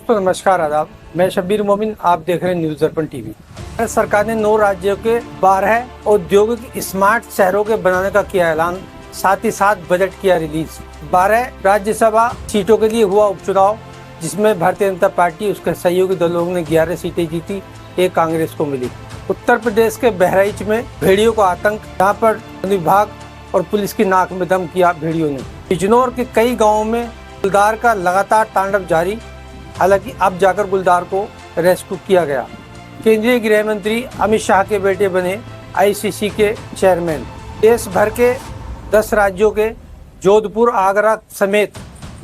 दोस्तों नमस्कार आदाब, मैं शब्बीर मोमिन, आप देख रहे हैं न्यूज दर्पण टीवी। भारत सरकार ने 9 राज्यों के 12 औद्योगिक स्मार्ट शहरों के बनाने का किया ऐलान, साथ ही साथ बजट किया रिलीज। 12 राज्यसभा सीटों के लिए हुआ उपचुनाव, जिसमें भारतीय जनता पार्टी उसके सहयोगी दलों ने 11 सीटें जीती, एक कांग्रेस को मिली। उत्तर प्रदेश के बहराइच में भेड़ियों का आतंक, यहाँ पर वन विभाग और पुलिस की नाक में दम किया भेड़ियों ने। बिजनौर के कई गाँवों में गुलदार का लगातार तांडव जारी, हालांकि अब जाकर गुलदार को रेस्क्यू किया गया। केंद्रीय गृह मंत्री अमित शाह के बेटे बने आईसीसी के चेयरमैन। देश भर के 10 राज्यों के जोधपुर, आगरा समेत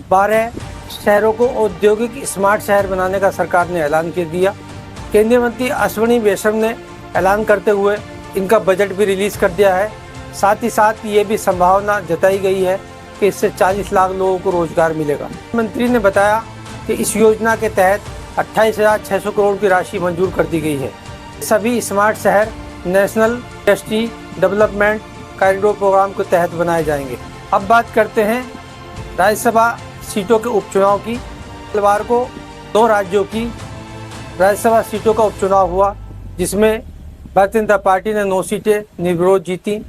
12 शहरों को औद्योगिक स्मार्ट शहर बनाने का सरकार ने ऐलान कर दिया। केंद्रीय मंत्री अश्विनी वैष्णव ने ऐलान करते हुए इनका बजट भी रिलीज कर दिया है। साथ ही साथ ये भी संभावना जताई गई है कि इससे 40 लाख लोगों को रोजगार मिलेगा। मंत्री ने बताया कि इस योजना के तहत 28,600 करोड़ की राशि मंजूर कर दी गई है। सभी स्मार्ट शहर national industry development corridor programme के तहत बनाए जाएंगे। अब बात करते हैं राज्यसभा सीटों के उपचुनाव की। मंगलवार को 2 राज्यों की राज्यसभा सीटों का उपचुनाव हुआ, जिसमें भारतीय जनता पार्टी ने 9 सीटें निर्विरोध जीती,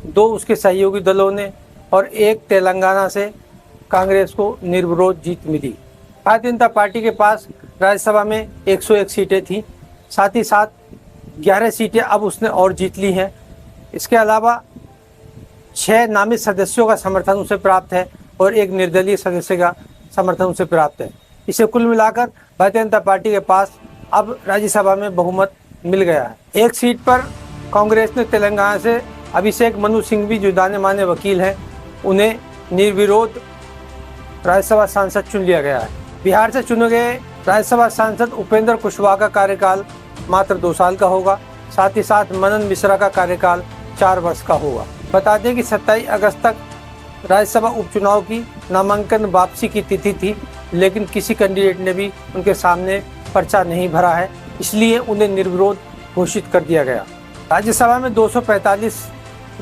2 उसके सहयोगी दलों ने और 1 तेलंगाना से कांग्रेस को निर्विरोध जीत मिली। भारतीय जनता पार्टी के पास राज्यसभा में 101 सीटें थीं, साथ ही साथ 11 सीटें अब उसने और जीत ली हैं। इसके अलावा 6 नामित सदस्यों का समर्थन उसे प्राप्त है और 1 निर्दलीय सदस्य का समर्थन उसे प्राप्त है। इसे कुल मिलाकर भारतीय जनता पार्टी के पास अब राज्यसभा में बहुमत मिल गया है। 1 सीट पर कांग्रेस ने तेलंगाना से अभिषेक मनु सिंह भी, जो जाने माने वकील हैं, उन्हें निर्विरोध राज्यसभा सांसद चुन लिया गया है। बिहार से चुने गए राज्यसभा सांसद उपेंद्र कुशवाहा का कार्यकाल मात्र 2 साल का होगा। साथ ही साथ मनन मिश्रा का कार्यकाल 4 वर्ष का होगा। बता दें कि 27 अगस्त तक राज्यसभा उपचुनाव की नामांकन वापसी की तिथि थी, लेकिन किसी कैंडिडेट ने भी उनके सामने पर्चा नहीं भरा है, इसलिए उन्हें निर्विरोध घोषित कर दिया गया। राज्यसभा में 245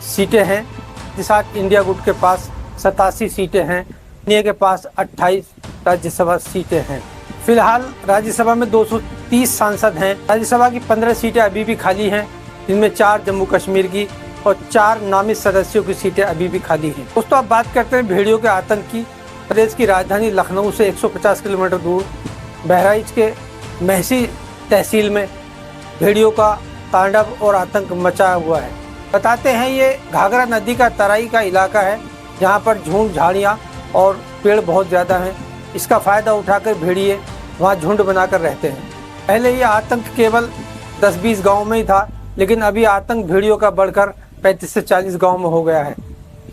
सीटें हैं, साथ इंडिया गुट के पास 87 सीटें हैं, इंडिया के पास 28 राज्यसभा सीटें हैं। फिलहाल राज्यसभा में 230 सांसद हैं। राज्यसभा की 15 सीटें अभी भी खाली हैं, जिनमें 4 जम्मू कश्मीर की और 4 नामित सदस्यों की सीटें अभी भी खाली हैं। दोस्तों अब बात करते हैं भेड़ियों के आतंक की। प्रदेश की राजधानी लखनऊ से 150 किलोमीटर दूर बहराइच के महसी तहसील में भेड़ियों का तांडव और आतंक मचाया हुआ है। बताते हैं ये घाघरा नदी का तराई का इलाका है, जहाँ पर झूम झाड़ियाँ और पेड़ बहुत ज़्यादा हैं। इसका फ़ायदा उठाकर भेड़िए वहाँ झुंड बनाकर रहते हैं। पहले ये आतंक केवल 10-20 गाँव में ही था, लेकिन अभी आतंक भेड़ियों का बढ़कर 35 से 40 गाँव में हो गया है।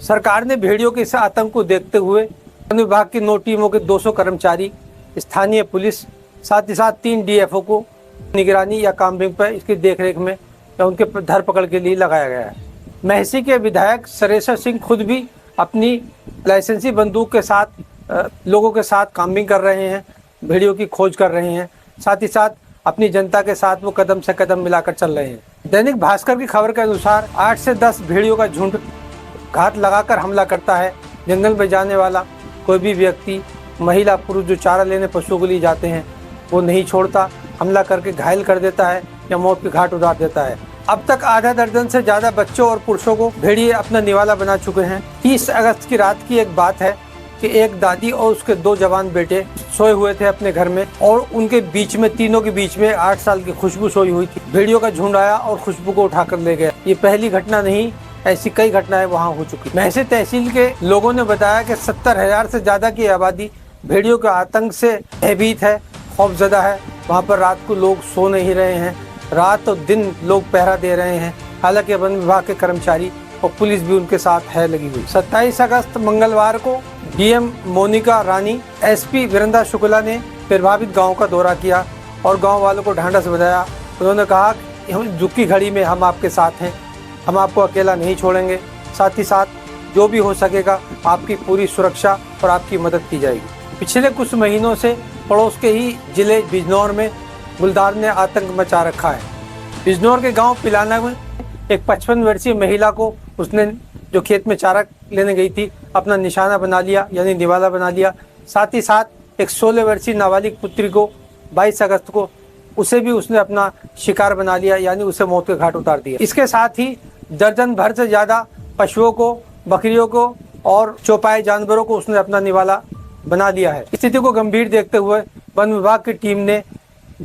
सरकार ने भेड़ियों के इस आतंक को देखते हुए वन विभाग की 9 टीमों के 200 कर्मचारी, स्थानीय पुलिस, साथ ही साथ 3 DFO को निगरानी या काम्बिंग पर इसकी देखरेख में या उनके धरपकड़ के लिए लगाया गया है। महसी के विधायक सरेशर सिंह खुद भी अपनी लाइसेंसी बंदूक के साथ लोगों के साथ काम्बिंग कर रहे हैं, भेड़ियों की खोज कर रहे हैं। साथ ही साथ अपनी जनता के साथ वो कदम से कदम मिलाकर चल रहे हैं। दैनिक भास्कर की खबर के अनुसार 8 से 10 भेड़ियों का झुंड घात लगाकर हमला करता है। जंगल में जाने वाला कोई भी व्यक्ति, महिला, पुरुष जो चारा लेने पशुओं के लिए जाते हैं, वो नहीं छोड़ता, हमला करके घायल कर देता है या मौत के घाट उतार देता है। अब तक आधा दर्जन से ज्यादा बच्चों और पुरुषों को भेड़िए अपना निवाला बना चुके हैं। 30 अगस्त की रात की एक बात है कि एक दादी और उसके 2 जवान बेटे सोए हुए थे अपने घर में, और उनके बीच में, तीनों के बीच में 8 साल की खुशबू सोई हुई थी। भेड़ियों का झुंड आया और खुशबू को उठाकर ले गया। ये पहली घटना नहीं, ऐसी कई घटनाएं वहाँ हो चुकी। महसी तहसील के लोगों ने बताया कि 70,000 से ज्यादा की आबादी भेड़ियों के आतंक से भयभीत है, खौफजदा है। वहाँ पर रात को लोग सो नहीं रहे हैं, रात और दिन लोग पहरा दे रहे हैं। हालांकि वन विभाग के कर्मचारी और पुलिस भी उनके साथ है लगी हुई। 27 अगस्त मंगलवार को DM मोनिका रानी, SP वीरेंद्र शुक्ला ने प्रभावित गांव का दौरा किया और गांव वालों को ढांढस बंधाया। उन्होंने कहा कि हम दुख की घड़ी में हम आपके साथ हैं, हम आपको अकेला नहीं छोड़ेंगे। साथ ही साथ जो भी हो सकेगा आपकी पूरी सुरक्षा और आपकी मदद की जाएगी। पिछले कुछ महीनों से पड़ोस के ही जिले बिजनौर में गुलदार ने आतंक मचा रखा है। बिजनौर के गांव पिलाना में एक 55 वर्षीय महिला को उसने, जो खेत में चारा लेने गई थी, अपना निशाना बना लिया, यानी निवाला बना लिया। साथ ही साथ एक 16 वर्षीय नाबालिग पुत्री को 22 अगस्त को उसे भी उसने अपना शिकार बना लिया, यानी उसे मौत के घाट उतार दिया। इसके साथ ही दर्जन भर से ज़्यादा पशुओं को, बकरियों को और चौपाए जानवरों को उसने अपना निवाला बना लिया है। स्थिति को गंभीर देखते हुए वन विभाग की टीम ने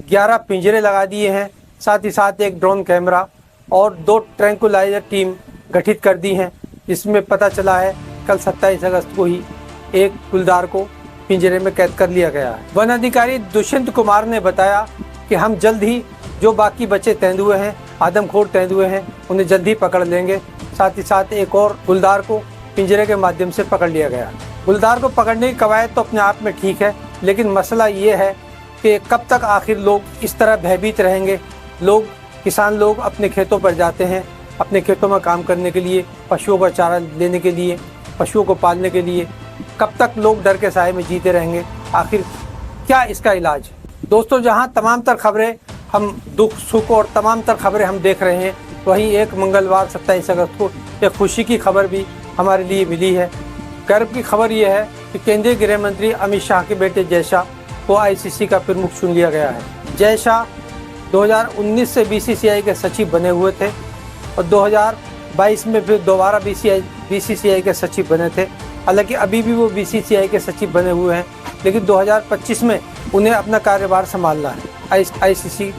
11 पिंजरे लगा दिए हैं, साथ ही साथ एक ड्रोन कैमरा और 2 ट्रैंकुलाइजर टीम गठित कर दी हैं, जिसमें पता चला है कल 27 अगस्त को ही एक गुलदार को पिंजरे में कैद कर लिया गया है। वन अधिकारी दुष्यंत कुमार ने बताया कि हम जल्द ही जो बाकी बचे तेंदुए हैं, आदमखोर तेंदुए हैं, उन्हें जल्द ही पकड़ लेंगे। साथ ही साथ एक और गुलदार को पिंजरे के माध्यम से पकड़ लिया गया। गुलदार को पकड़ने की कवायद तो अपने आप में ठीक है, लेकिन मसला ये है कि कब तक आखिर लोग इस तरह भयभीत रहेंगे। किसान लोग अपने खेतों पर जाते हैं, अपने खेतों में काम करने के लिए, पशुओं का चारा लेने के लिए, पशुओं को पालने के लिए। कब तक लोग डर के साए में जीते रहेंगे? आखिर क्या इसका इलाज? दोस्तों, जहां तमाम तर खबरें हम दुख सुख और तमाम तर खबरें हम देख रहे हैं, वहीं एक मंगलवार 27 अगस्त को एक खुशी की खबर भी हमारे लिए मिली है। गर्व की खबर यह है कि केंद्रीय गृह मंत्री अमित शाह के बेटे जय शाह को आईसीसी का प्रमुख चुन लिया गया है। जय शाह 2019 से बीसीसीआई के सचिव बने हुए थे और 2022 में फिर दोबारा बीसीसीआई के सचिव बने थे। हालांकि अभी भी वो बीसीसीआई के सचिव बने हुए हैं, लेकिन 2025 में उन्हें अपना कार्यभार संभालना है आईसीसी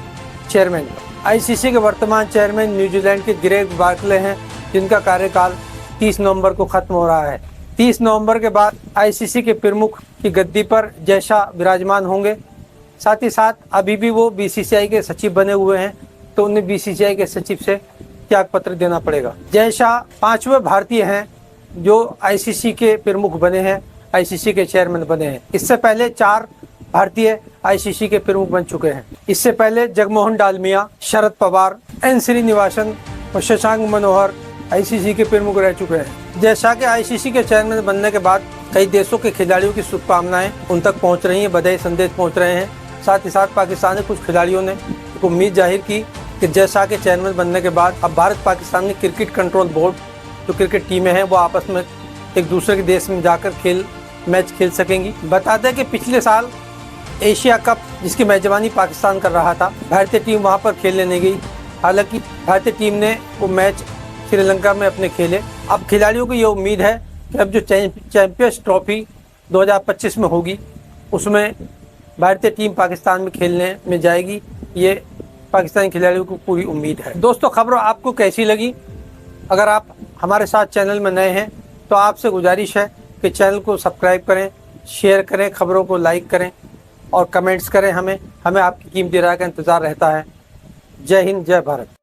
चेयरमैन। आईसीसी के वर्तमान चेयरमैन न्यूजीलैंड के ग्रेग बार्कले हैं, जिनका कार्यकाल 30 नवंबर को खत्म हो रहा है। 30 नवंबर के बाद आईसीसी के प्रमुख की गद्दी पर जय शाह विराजमान होंगे। साथ ही साथ अभी भी वो बीसीसीआई के सचिव बने हुए हैं, तो उन्हें बीसीसीआई के सचिव से त्याग पत्र देना पड़ेगा। जय शाह 5वें भारतीय हैं जो आईसीसी के प्रमुख बने हैं, आईसीसी के चेयरमैन बने हैं। इससे पहले 4 भारतीय आईसीसी के प्रमुख बन चुके हैं। इससे पहले जगमोहन डालमिया, शरद पवार, एन श्रीनिवासन और शशांक मनोहर आईसीसी के प्रमुख रह चुके हैं। जय शाह के आईसीसी के चेयरमैन बनने के बाद कई देशों के खिलाड़ियों की शुभकामनाएं उन तक पहुंच रही हैं, बधाई संदेश पहुंच रहे हैं। साथ ही साथ पाकिस्तान के कुछ खिलाड़ियों ने उम्मीद जाहिर की कि जय शाह के चेयरमैन बनने के बाद अब भारत पाकिस्तान की क्रिकेट कंट्रोल बोर्ड, जो क्रिकेट टीमें हैं, वो आपस में एक दूसरे के देश में जाकर मैच खेल सकेंगी। बता दें कि पिछले साल एशिया कप, जिसकी मेजबानी पाकिस्तान कर रहा था, भारतीय टीम वहां पर खेलने नहीं गई। हालांकि भारतीय टीम ने वो मैच श्रीलंका में अपने खेले। अब खिलाड़ियों को ये उम्मीद है कि अब जो चैंपियंस ट्रॉफी 2025 में होगी, उसमें भारतीय टीम पाकिस्तान में खेलने में जाएगी। ये पाकिस्तानी खिलाड़ियों को पूरी उम्मीद है। दोस्तों, खबर आपको कैसी लगी? अगर आप हमारे साथ चैनल में नए हैं तो आपसे गुजारिश है कि चैनल को सब्सक्राइब करें, शेयर करें, खबरों को लाइक करें और कमेंट्स करें। हमें आपकी कीमती राय का इंतज़ार रहता है। जय हिंद, जय भारत।